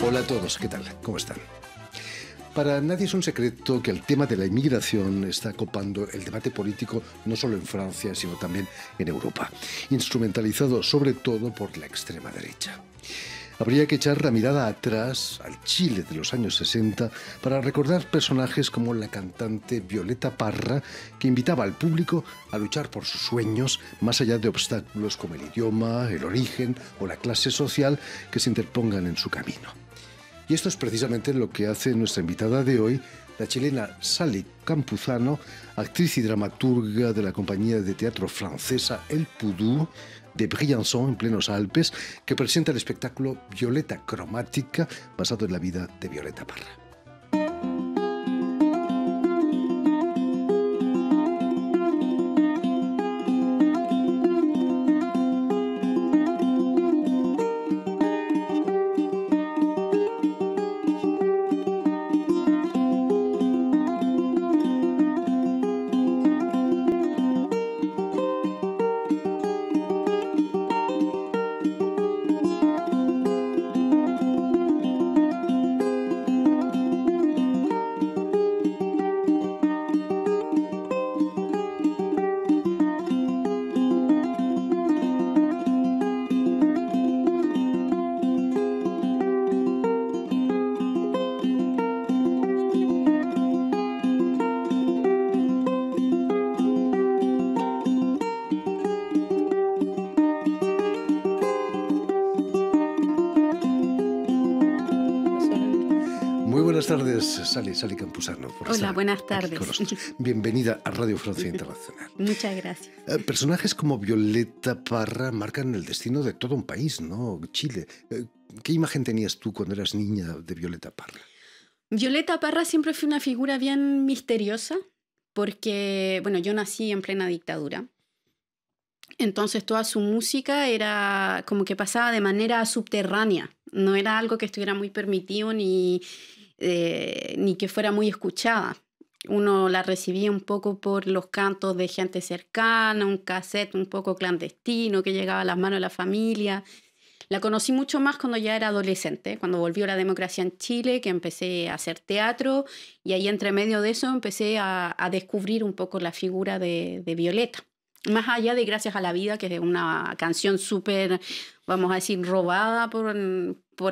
Hola a todos, ¿qué tal? ¿Cómo están? Para nadie es un secreto que el tema de la inmigración está copando el debate político no solo en Francia, sino también en Europa, instrumentalizado sobre todo por la extrema derecha. Habría que echar la mirada atrás al Chile de los años 60 para recordar personajes como la cantante Violeta Parra, que invitaba al público a luchar por sus sueños más allá de obstáculos como el idioma, el origen o la clase social que se interpongan en su camino. Y esto es precisamente lo que hace nuestra invitada de hoy, la chilena Sally Campuzano, actriz y dramaturga de la compañía de teatro francesa El Poudou de Briançon, en plenos Alpes, que presenta el espectáculo Violeta Cromática, basado en la vida de Violeta Parra. Muy buenas tardes, Sally Campuzano. Hola, buenas tardes. Bienvenida a Radio Francia Internacional. Muchas gracias. Personajes como Violeta Parra marcan el destino de todo un país, ¿no? Chile. ¿Qué imagen tenías tú cuando eras niña de Violeta Parra? Violeta Parra siempre fue una figura bien misteriosa porque, bueno, yo nací en plena dictadura. Entonces toda su música era como que pasaba de manera subterránea. No era algo que estuviera muy permitido ni que fuera muy escuchada. Uno la recibía un poco por los cantos de gente cercana, un cassette un poco clandestino que llegaba a las manos de la familia. La conocí mucho más cuando ya era adolescente, cuando volvió la democracia en Chile, que empecé a hacer teatro y ahí entre medio de eso empecé a descubrir un poco la figura de Violeta. Más allá de Gracias a la Vida, que es una canción súper, vamos a decir, robada por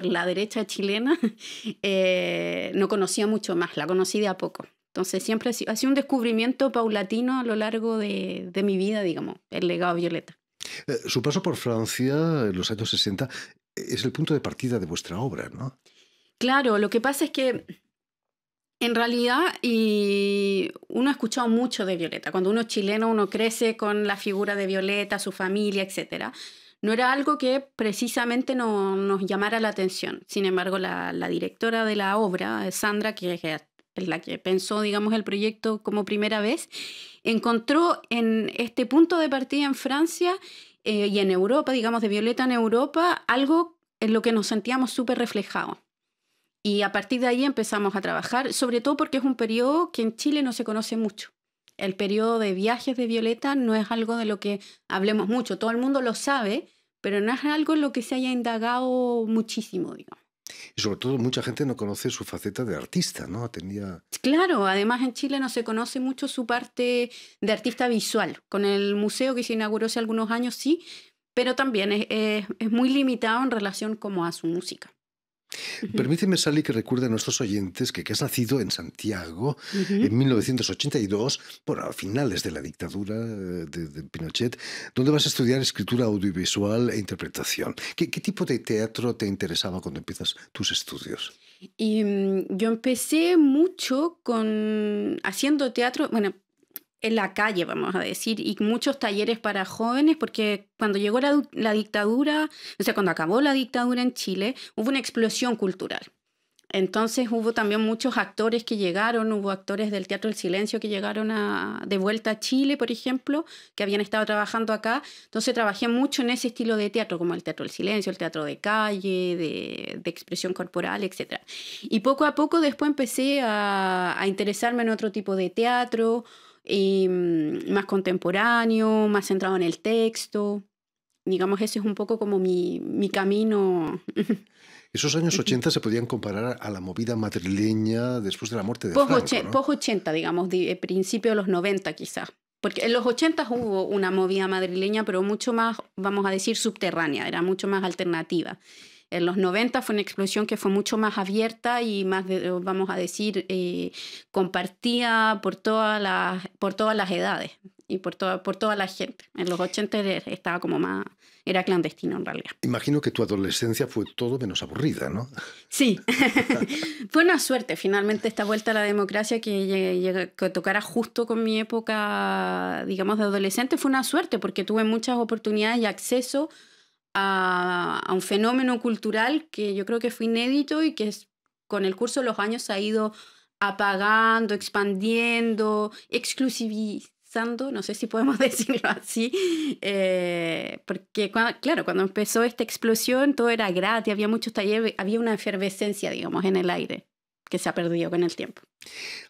la derecha chilena, no conocía mucho más, la conocí de a poco. Entonces siempre ha sido un descubrimiento paulatino a lo largo de mi vida, digamos, el legado de Violeta. Su paso por Francia en los años 60 es el punto de partida de vuestra obra, ¿no? Claro, lo que pasa es que en realidad uno ha escuchado mucho de Violeta. Cuando uno es chileno, uno crece con la figura de Violeta, su familia, etc. No era algo que precisamente nos llamara la atención. Sin embargo, la directora de la obra, Sandra, que es la que pensó, digamos, el proyecto como primera vez, encontró en este punto de partida en Francia y en Europa, digamos, de Violeta en Europa, algo en lo que nos sentíamos súper reflejados. Y a partir de ahí empezamos a trabajar, sobre todo porque es un periodo que en Chile no se conoce mucho. El periodo de viajes de Violeta no es algo de lo que hablemos mucho. Todo el mundo lo sabe, pero no es algo en lo que se haya indagado muchísimo, digamos. Y sobre todo mucha gente no conoce su faceta de artista, ¿no? Claro, además en Chile no se conoce mucho su parte de artista visual. Con el museo que se inauguró hace algunos años sí, pero también es muy limitado en relación como a su música. Permíteme, Sally, que recuerde a nuestros oyentes que has nacido en Santiago en 1982, bueno, a finales de la dictadura de Pinochet, donde vas a estudiar escritura audiovisual e interpretación. ¿Qué tipo de teatro te interesaba cuando empiezas tus estudios? Y yo empecé mucho haciendo teatro, bueno, en la calle, vamos a decir, y muchos talleres para jóvenes, porque cuando llegó la dictadura, o sea, cuando acabó la dictadura en Chile, hubo una explosión cultural. Entonces hubo también muchos actores que llegaron, hubo actores del Teatro del Silencio que llegaron de vuelta a Chile, por ejemplo, que habían estado trabajando acá. Entonces trabajé mucho en ese estilo de teatro, como el Teatro del Silencio, el teatro de calle, de expresión corporal, etc. Y poco a poco después empecé a interesarme en otro tipo de teatro, más contemporáneo, más centrado en el texto. digamos, ese es un poco como mi camino. Esos años 80 se podían comparar a la movida madrileña después de la muerte de Franco, ¿no? Post-80, digamos, principio de los 90 quizás. Porque en los 80 hubo una movida madrileña, pero mucho más, vamos a decir, subterránea, era mucho más alternativa. En los 90 fue una explosión que fue mucho más abierta y más, vamos a decir, compartida por todas las edades y por toda la gente. En los 80 estaba como más, era clandestino en realidad. Imagino que tu adolescencia fue todo menos aburrida, ¿no? Sí, fue una suerte finalmente esta vuelta a la democracia que tocara justo con mi época, digamos, de adolescente. Fue una suerte porque tuve muchas oportunidades y acceso a un fenómeno cultural que yo creo que fue inédito y que con el curso de los años se ha ido apagando, expandiendo, exclusivizando, no sé si podemos decirlo así, porque cuando empezó esta explosión todo era gratis, había muchos talleres, había una efervescencia, digamos, en el aire que se ha perdido con el tiempo.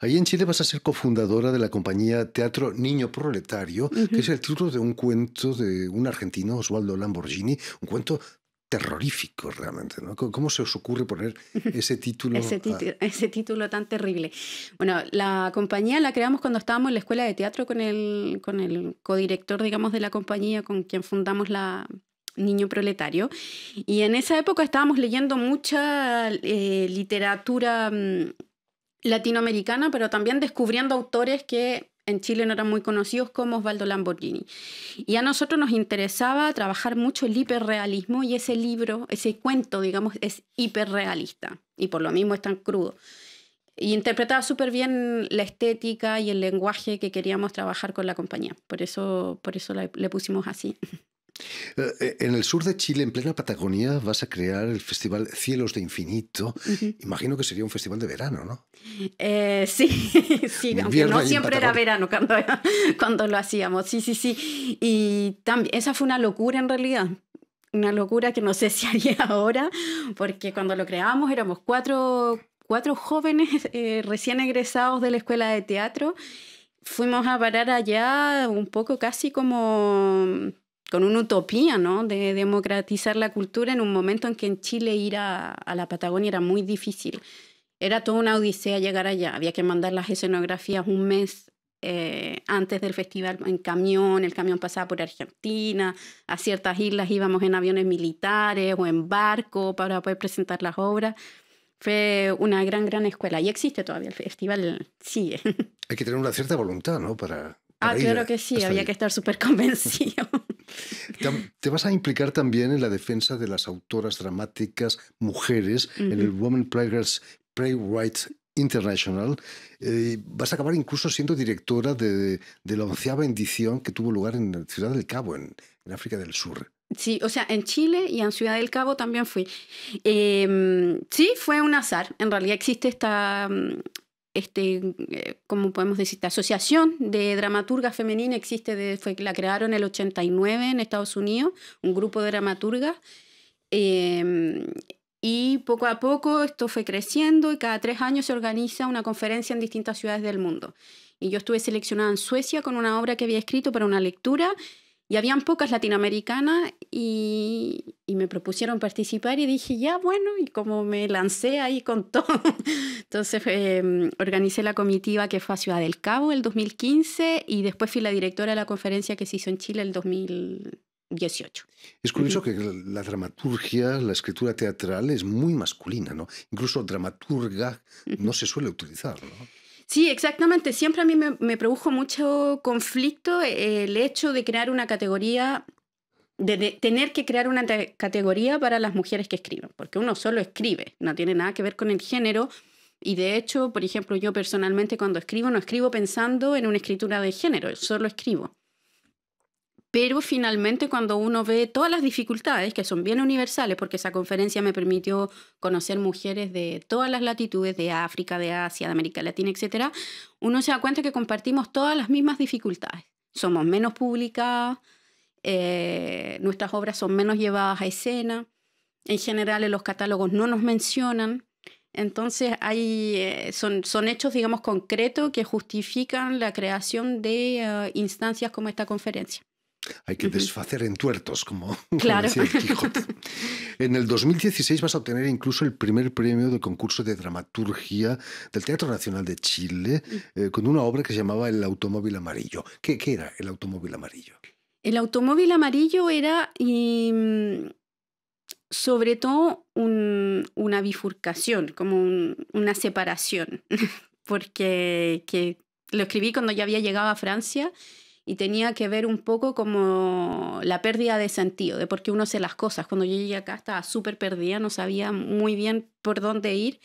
Ahí en Chile vas a ser cofundadora de la compañía Teatro Niño Proletario, que es el título de un cuento de un argentino, Osvaldo Lamborghini, un cuento terrorífico realmente, ¿no? ¿Cómo se os ocurre poner ese título? Ese título tan terrible. Bueno, la compañía la creamos cuando estábamos en la escuela de teatro con el codirector, digamos, de la compañía, con quien fundamos la Niño Proletario. Y en esa época estábamos leyendo mucha literatura latinoamericana, pero también descubriendo autores que en Chile no eran muy conocidos, como Osvaldo Lamborghini. Y a nosotros nos interesaba trabajar mucho el hiperrealismo, y ese libro, ese cuento, digamos, es hiperrealista y por lo mismo es tan crudo. Y interpretaba súper bien la estética y el lenguaje que queríamos trabajar con la compañía. Por eso le pusimos así. En el sur de Chile, en plena Patagonia, vas a crear el festival Cielos de Infinito. Imagino que sería un festival de verano, ¿no? Sí, aunque no siempre era verano cuando lo hacíamos. Sí. Y también, esa fue una locura en realidad. Una locura que no sé si haría ahora, porque cuando lo creábamos éramos cuatro jóvenes recién egresados de la escuela de teatro. Fuimos a parar allá un poco casi como con una utopía, ¿no? De democratizar la cultura en un momento en que en Chile ir a la Patagonia era muy difícil. Era toda una odisea llegar allá. Había que mandar las escenografías un mes antes del festival en camión. El camión pasaba por Argentina. A ciertas islas íbamos en aviones militares o en barco para poder presentar las obras. Fue una gran escuela. Y existe todavía el festival, sigue. Hay que tener una cierta voluntad, ¿no? Para claro que sí. Había que estar súper convencido. Te vas a implicar también en la defensa de las autoras dramáticas mujeres en el Women Playwrights International. Vas a acabar incluso siendo directora de la 11ª edición que tuvo lugar en Ciudad del Cabo, en África del Sur. Sí, o sea, en Chile y en Ciudad del Cabo también fui. Sí, fue un azar. En realidad existe esta... ¿cómo podemos decir? Esta asociación de dramaturgas femeninas la crearon en el 89 en Estados Unidos, un grupo de dramaturgas, y poco a poco esto fue creciendo y cada 3 años se organiza una conferencia en distintas ciudades del mundo. Y yo estuve seleccionada en Suecia con una obra que había escrito para una lectura, y habían pocas latinoamericanas y me propusieron participar y dije, ya, bueno, y como me lancé ahí con todo. Entonces organicé la comitiva que fue a Ciudad del Cabo el 2015 y después fui la directora de la conferencia que se hizo en Chile el 2018. Es curioso que la dramaturgia, la escritura teatral es muy masculina, ¿no? Incluso dramaturga no se suele utilizar, ¿no? Sí, exactamente. Siempre a mí me produjo mucho conflicto el hecho de crear una categoría, de tener que crear una categoría para las mujeres que escriben, porque uno solo escribe, no tiene nada que ver con el género. Y de hecho, por ejemplo, yo personalmente cuando escribo, no escribo pensando en una escritura de género, solo escribo. Pero finalmente cuando uno ve todas las dificultades, que son bien universales, porque esa conferencia me permitió conocer mujeres de todas las latitudes, de África, de Asia, de América Latina, etc., uno se da cuenta que compartimos todas las mismas dificultades. Somos menos publicadas, nuestras obras son menos llevadas a escena, en general en los catálogos no nos mencionan. Entonces son hechos, digamos, concretos que justifican la creación de instancias como esta conferencia. Hay que desfacer entuertos, como Claro. decía el Quijote. En el 2016 vas a obtener incluso el primer premio del concurso de dramaturgia del Teatro Nacional de Chile, con una obra que se llamaba El automóvil amarillo. ¿Qué era el automóvil amarillo? El automóvil amarillo era sobre todo una bifurcación, como una separación, porque lo escribí cuando ya había llegado a Francia y tenía que ver un poco como la pérdida de sentido, de por qué uno hace las cosas. Cuando yo llegué acá estaba súper perdida, no sabía muy bien por dónde ir.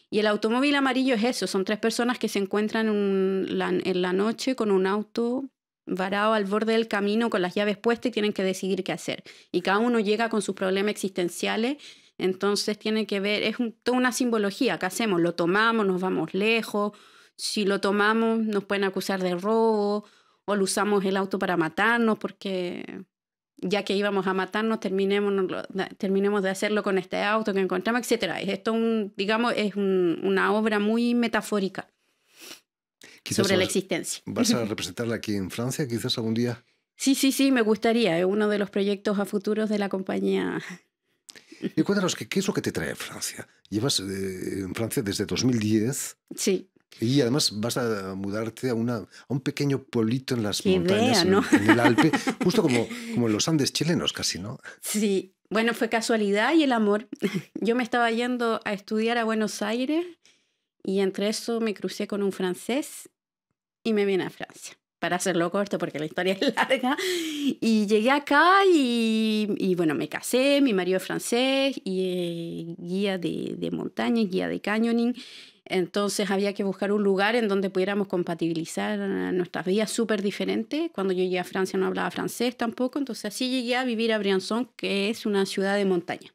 Y el automóvil amarillo es eso, son 3 personas que se encuentran en la noche con un auto varado al borde del camino con las llaves puestas y tienen que decidir qué hacer. Y cada uno llega con sus problemas existenciales, entonces tiene que ver, es toda una simbología. ¿Qué hacemos? ¿Lo tomamos? ¿Nos vamos lejos? Si lo tomamos nos pueden acusar de robo, o lo usamos el auto para matarnos porque ya que íbamos a matarnos terminemos de hacerlo con este auto que encontramos, etc. Esto es una obra muy metafórica. Quizás sobre la existencia. ¿Vas a representarla aquí en Francia quizás algún día? Sí, me gustaría. Es uno de los proyectos a futuros de la compañía. Y cuéntanos, ¿qué es lo que te trae a Francia? Llevas en Francia desde 2010. Sí. Y además vas a mudarte a un pequeño pueblito en las montañas, ¿no? en el Alpe, justo como en los Andes chilenos casi, ¿no? Sí. Bueno, fue casualidad y el amor. Yo me estaba yendo a estudiar a Buenos Aires y entre eso me crucé con un francés y me vine a Francia, para hacerlo corto porque la historia es larga. Y llegué acá y bueno, me casé, mi marido es francés y guía de montaña, guía de canyoning. Entonces había que buscar un lugar en donde pudiéramos compatibilizar nuestras vidas súper diferentes. Cuando yo llegué a Francia no hablaba francés tampoco, entonces así llegué a vivir a Briançon, que es una ciudad de montaña.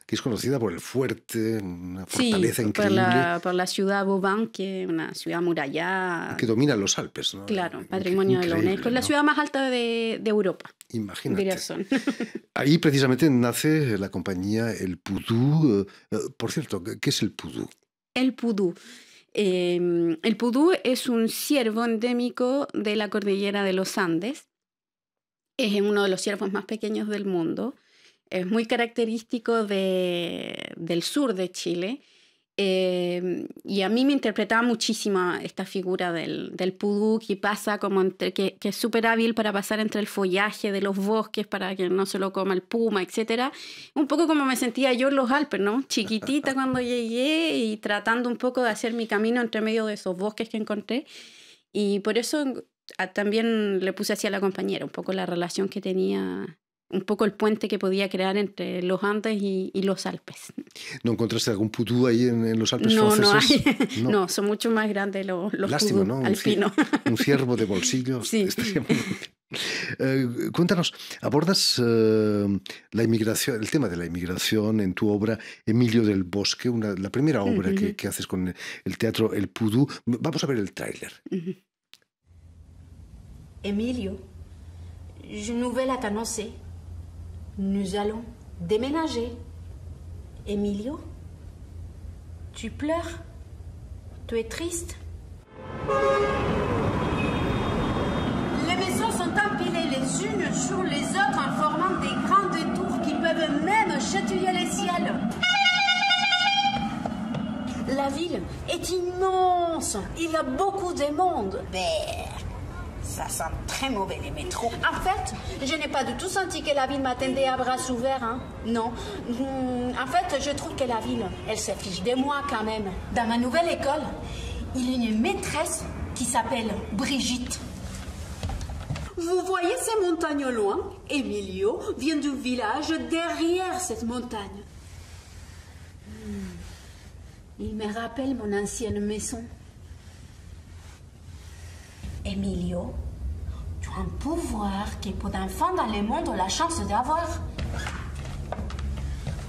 Que es conocida por el fuerte, una fortaleza increíble. Por la ciudad Vauban, que es una ciudad amurallada. Que domina los Alpes, ¿no? Claro, patrimonio de la UNESCO. Es la ciudad más alta de Europa. Imagínate. Ahí precisamente nace la compañía El Poudou. Por cierto, ¿qué es el Poudou? El Poudou. El Poudou es un ciervo endémico de la cordillera de los Andes. Es uno de los ciervos más pequeños del mundo. Es muy característico del sur de Chile. Y a mí me interpretaba muchísimo esta figura del Poudou que pasa como que es súper hábil para pasar entre el follaje de los bosques para que no se lo coma el puma, etc. Un poco como me sentía yo en los Alpes, ¿no? Chiquitita cuando llegué y tratando un poco de hacer mi camino entre medio de esos bosques que encontré. Y por eso también le puse así a la compañera, un poco la relación que tenía, un poco el puente que podía crear entre los Andes y los Alpes. ¿No encontraste algún Poudou ahí en los Alpes franceses? No, no, son mucho más grandes los Lástima, Poudou, ¿no? alpinos. Un ciervo de bolsillo. Sí. Cuéntanos, abordas la inmigración, el tema de la inmigración en tu obra Emilio del Bosque, la primera obra que haces con el teatro El Poudou. Vamos a ver el tráiler. Emilio, une nouvelle à t'annoncer. Nous allons déménager. Emilio, tu pleures? Tu es triste? Les maisons sont empilées les unes sur les autres en formant des grandes tours qui peuvent même chatouiller les ciels. La ville est immense. Il y a beaucoup de monde. Mais ça sent très mauvais les métros. En fait, je n'ai pas du tout senti que la ville m'attendait à bras ouverts. Hein. Non. En fait, je trouve que la ville, elle se fiche de moi quand même. Dans ma nouvelle école, il y a une maîtresse qui s'appelle Brigitte. Vous voyez ces montagnes au loin? Emilio vient du village derrière cette montagne. Il me rappelle mon ancienne maison. Emilio, tu as un pouvoir que peu d'enfants dans le monde ont la chance d'avoir.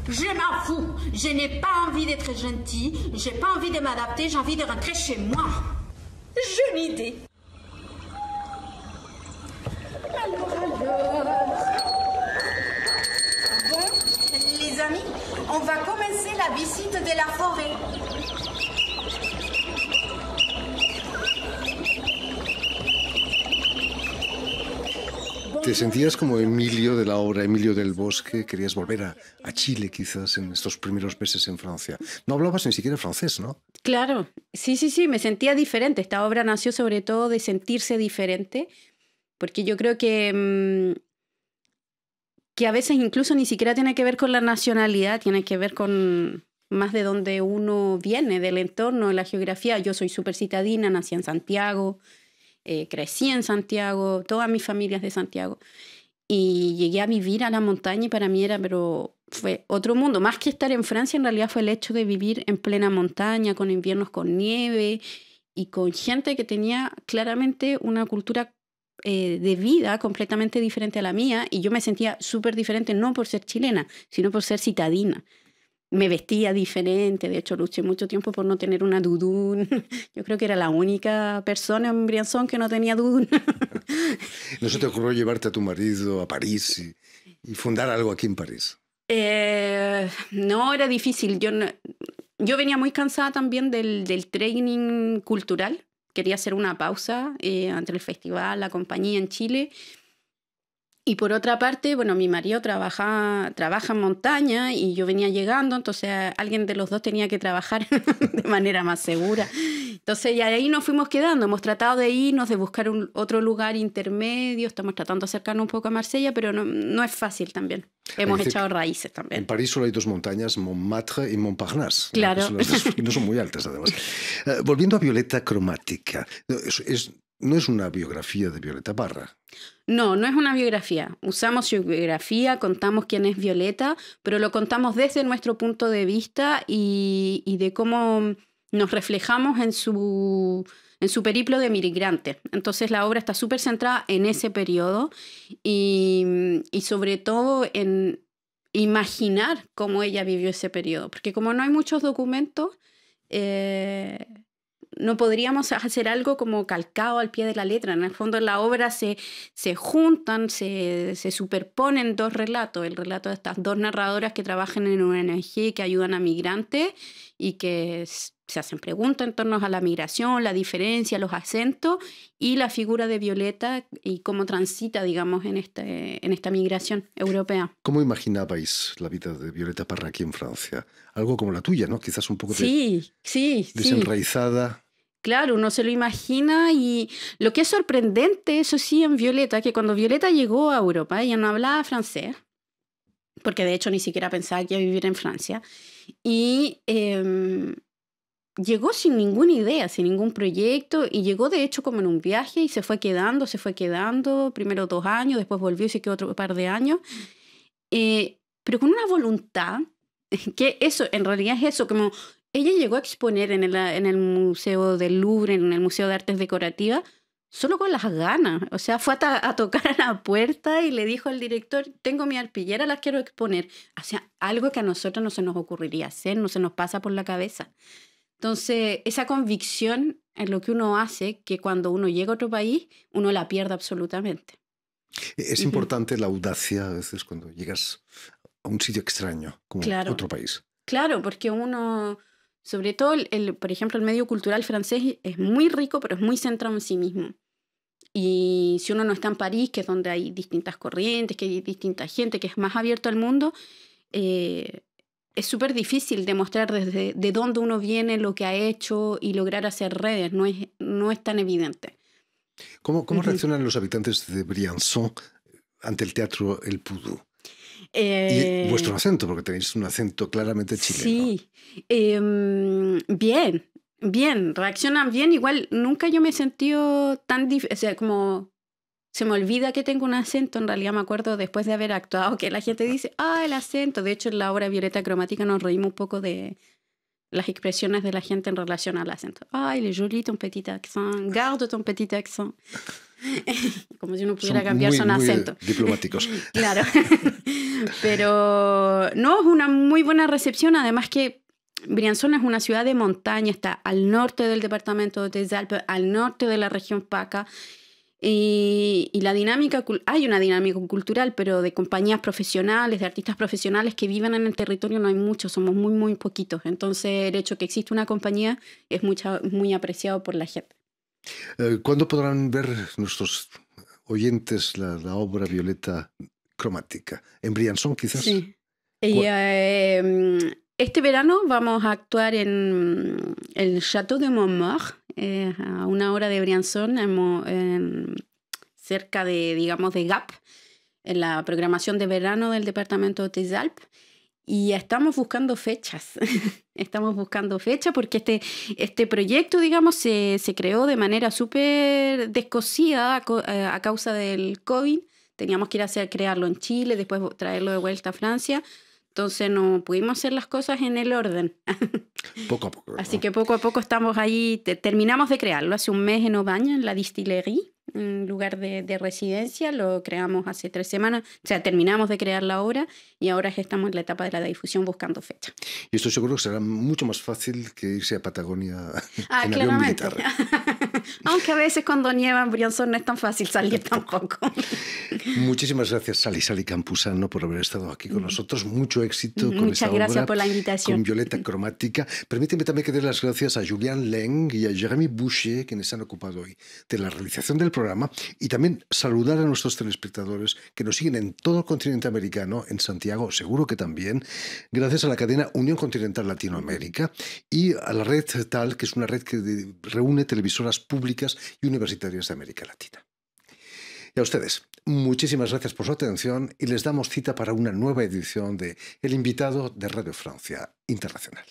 Je m'en fous. Je n'ai pas envie d'être gentille. J'ai pas envie de m'adapter. J'ai envie de rentrer chez moi. J'ai une idée. Alors. Bon, les amis, on va commencer la visite de la forêt. ¿Te sentías como Emilio de la obra Emilio del Bosque? ¿Querías volver a Chile quizás en estos primeros meses en Francia? No hablabas ni siquiera francés, ¿no? Claro, sí, me sentía diferente. Esta obra nació sobre todo de sentirse diferente, porque yo creo que a veces incluso ni siquiera tiene que ver con la nacionalidad, tiene que ver con más de dónde uno viene, del entorno, de la geografía. Yo soy súper citadina, nací en Santiago, crecí en Santiago, toda mi familia es de Santiago. Y llegué a vivir a la montaña y para mí fue otro mundo. Más que estar en Francia, en realidad fue el hecho de vivir en plena montaña, con inviernos con nieve y con gente que tenía claramente una cultura de vida completamente diferente a la mía, y yo me sentía súper diferente, no por ser chilena, sino por ser citadina. Me vestía diferente, de hecho luché mucho tiempo por no tener una dudún. Yo creo que era la única persona en Briançon que no tenía dudún. ¿No se te ocurrió llevarte a tu marido a París y fundar algo aquí en París? No, era difícil. Yo venía muy cansada también del training cultural. Quería hacer una pausa entre el festival, la compañía en Chile. Y por otra parte, bueno, mi marido trabaja en montaña y yo venía llegando, entonces alguien de los dos tenía que trabajar de manera más segura. Entonces, y ahí nos fuimos quedando. Hemos tratado de irnos, de buscar otro lugar intermedio. Estamos tratando de acercarnos un poco a Marsella, pero no es fácil también. Hemos echado raíces también. En París solo hay dos montañas, Montmartre y Montparnasse. Claro. Y no son muy altas, además. Volviendo a Violeta Cromática, no es una biografía de Violeta Parra. No es una biografía. Usamos su biografía, contamos quién es Violeta, pero lo contamos desde nuestro punto de vista y de cómo nos reflejamos en su periplo de migrante. Entonces la obra está súper centrada en ese periodo y sobre todo en imaginar cómo ella vivió ese periodo. Porque como no hay muchos documentos, no podríamos hacer algo como calcado al pie de la letra. En el fondo en la obra se juntan, se superponen dos relatos. El relato de estas dos narradoras que trabajan en una ONG que ayudan a migrantes y que se hacen preguntas en torno a la migración, la diferencia, los acentos y la figura de Violeta y cómo transita, digamos, en esta migración europea. ¿Cómo imaginabais la vida de Violeta Parra aquí en Francia? Algo como la tuya, ¿no? Quizás un poco desenraizada. Claro, uno se lo imagina y lo que es sorprendente, eso sí, en Violeta, que cuando Violeta llegó a Europa, ella no hablaba francés, porque de hecho ni siquiera pensaba que iba a vivir en Francia, y llegó sin ninguna idea, sin ningún proyecto, y llegó de hecho como en un viaje y se fue quedando, primero 2 años, después volvió y se quedó otro par de años, pero con una voluntad, que eso, en realidad es eso, como ella llegó a exponer en el Museo del Louvre, en el Museo de Artes Decorativas, solo con las ganas. O sea, fue a tocar a la puerta y le dijo al director, tengo mi arpillera, las quiero exponer. O sea, algo que a nosotros no se nos ocurriría hacer, no se nos pasa por la cabeza. Entonces, esa convicción es lo que uno hace que cuando uno llega a otro país, uno la pierde absolutamente. Es importante la audacia a veces cuando llegas a un sitio extraño, como otro país. Claro, porque uno... Sobre todo, por ejemplo, el medio cultural francés es muy rico, pero es muy centrado en sí mismo. Y si uno no está en París, que es donde hay distintas corrientes, que hay distinta gente, que es más abierto al mundo, es súper difícil demostrar desde de dónde uno viene, lo que ha hecho y lograr hacer redes. No es tan evidente. ¿Cómo reaccionan los habitantes de Briançon ante el teatro El Pudú? Y vuestro acento, porque tenéis un acento claramente chileno. Sí, bien, reaccionan bien. Igual nunca yo me he sentido tan o sea, como se me olvida que tengo un acento. En realidad me acuerdo después de haber actuado que la gente dice, el acento. De hecho, en la obra Violeta Cromática nos reímos un poco de las expresiones de la gente en relación al acento. Il est joli ton petit accent, garde ton petit accent. Como si uno pudiera cambiar su acento. Diplomáticos. Claro. Pero no, es una muy buena recepción. Además que Briançon es una ciudad de montaña, está al norte del departamento des Alpes, al norte de la región Paca. Y hay una dinámica cultural, pero de compañías profesionales, de artistas profesionales que viven en el territorio no hay muchos, somos muy, muy poquitos. Entonces el hecho que existe una compañía es muy apreciado por la gente. ¿Cuándo podrán ver nuestros oyentes la obra Violeta Cromática. ¿En Briançon, quizás? Sí. Y, este verano vamos a actuar en el Château de Montmort, a 1 hora de Briançon, cerca de, digamos, de Gap, en la programación de verano del departamento de Les Alpes. Y estamos buscando fechas. Estamos buscando fechas porque este proyecto, digamos, se creó de manera súper descosida a causa del COVID. Teníamos que ir a crearlo en Chile, después traerlo de vuelta a Francia. Entonces no pudimos hacer las cosas en el orden. Poco a poco. Así que poco a poco estamos ahí. Terminamos de crearlo hace un mes en Aubagne, en la distillería, un lugar de residencia. Lo creamos hace 3 semanas. O sea, terminamos de crear la obra y ahora estamos en la etapa de la difusión buscando fecha. Y estoy seguro que será mucho más fácil que irse a Patagonia en avión claramente. militar. Aunque a veces cuando nieva en Briançon no es tan fácil salir tampoco. Muchísimas gracias, Sally Campuzano, por haber estado aquí con nosotros. Mucho éxito con esta obra. Muchas gracias por la invitación. Con Violeta Cromática. Permíteme también que dé las gracias a Julien Leng y a Jérémy Boucher, quienes se han ocupado hoy de la realización del programa, y también saludar a nuestros telespectadores que nos siguen en todo el continente americano, en Santiago seguro que también, gracias a la cadena Unión Continental Latinoamérica y a la red TAL, que es una red que reúne televisoras públicas y universitarias de América Latina. Y a ustedes, muchísimas gracias por su atención y les damos cita para una nueva edición de El Invitado de Radio Francia Internacional.